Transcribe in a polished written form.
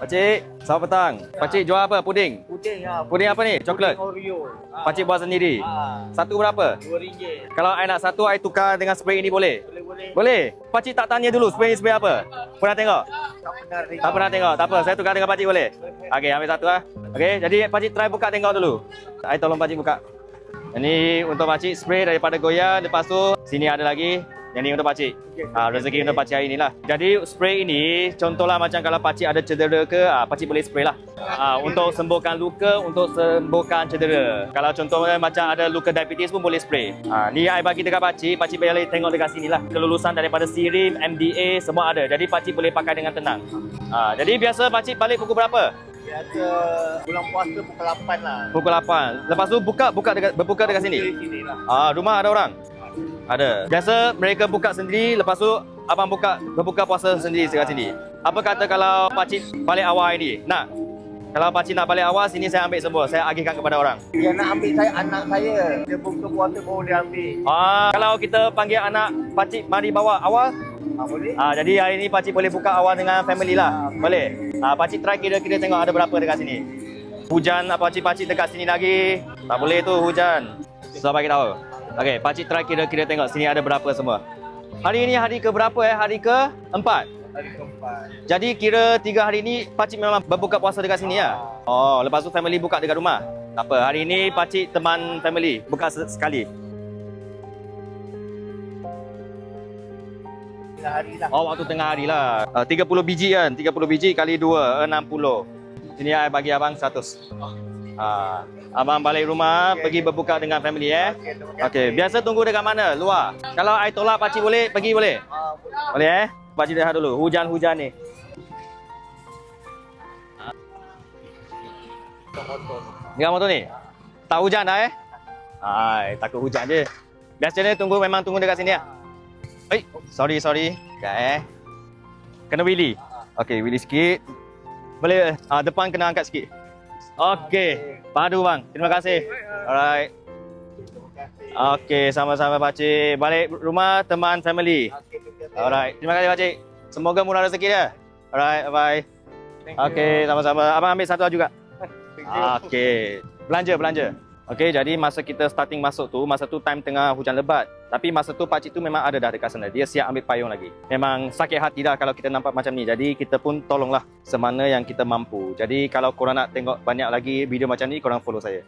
Pakcik, selamat petang. Pakcik jual apa? Puding? Puding ya. Puding apa ni? Coklat? Puding Oreo. Pakcik buat sendiri? Satu berapa? RM2. Kalau I nak satu, I tukar dengan spray ini boleh? Boleh. Boleh? Pakcik tak tanya dulu spray ni spray apa? Pernah tengok? Tak pernah Tak pernah tengok? Tak apa, saya tukar dengan pakcik boleh? Okey, ambil satu lah. Okey, jadi pakcik try buka tengok dulu. I tolong pakcik buka. Ini untuk pakcik spray daripada Goya. Lepas tu, sini ada lagi. Yang ni untuk pakcik. Rezeki untuk pakcik hari ni lah. Jadi spray ini, contohlah macam kalau pakcik ada cedera ke, pakcik boleh spray lah. Untuk sembuhkan luka, untuk sembuhkan cedera. Kalau contohnya macam ada luka diabetes pun boleh spray. Ni I bagi dekat pakcik boleh tengok dekat sini lah. Kelulusan daripada SIRIM, MDA, semua ada. Jadi pakcik boleh pakai dengan tenang. Jadi biasa pakcik balik pukul berapa? Biasa bulan puasa pukul 8 lah. Pukul 8. Lepas tu berbuka dekat sini. Sini lah. Rumah ada orang? Ada. Biasa mereka buka sendiri, lepas tu abang berbuka puasa sendiri dekat sini. Apa kata kalau pakcik balik awal ini? Nak? Kalau pakcik nak balik awal, sini saya ambil semua. Saya agihkan kepada orang. Dia nak ambil saya, anak saya. Dia buka puasa baru dia ambil. Kalau kita panggil anak pakcik mari bawa awal, Boleh? jadi hari ni pakcik boleh buka awal dengan family lah. Boleh? Pakcik try kira-kira tengok ada berapa dekat sini. Hujan pakcik dekat sini lagi. Tak boleh tu hujan. Susah bagi tahu. Okey, pakcik try kira-kira tengok sini ada berapa semua. Hari ni hari ke berapa Hari ke 4. Hari keempat. Jadi kira 3 hari ni pakcik memang berbuka puasa dekat sini ya? Lepas tu family buka dekat rumah. Tak apa, hari ni pakcik teman family buka sekali. Tengah hari lah. Waktu tengah hari lah. 30 biji kan? 30 biji kali 2, 60. Sini I bagi abang 100. Abang balik rumah, pergi berbuka dengan family Okey, biasa tunggu dekat mana? Luar. Kalau I tolak pakcik boleh, pergi boleh? Boleh Pakcik lihat dulu, hujan-hujan ni. Dengan motor ni? Tak hujan dah takut hujan je. Biasanya memang tunggu dekat sini sorry. Sekejap Kena wheelie. Okey, wheelie sikit. Boleh, depan kena angkat sikit. Okey, padu bang. Terima kasih. Alright. Okey, sama-sama pakcik. Balik rumah teman family. Alright. Terima kasih pakcik. Semoga murah rezeki dia. Alright, bye. Okey, sama-sama. Abang ambil satu juga. Okey. Belanja. Okey, jadi masa kita starting masuk tu, masa tu time tengah hujan lebat. Tapi masa tu pakcik tu memang ada dah dekat sana. Dia siap ambil payung lagi. Memang sakit hati dah kalau kita nampak macam ni. Jadi kita pun tolonglah semana yang kita mampu. Jadi kalau korang nak tengok banyak lagi video macam ni, korang follow saya.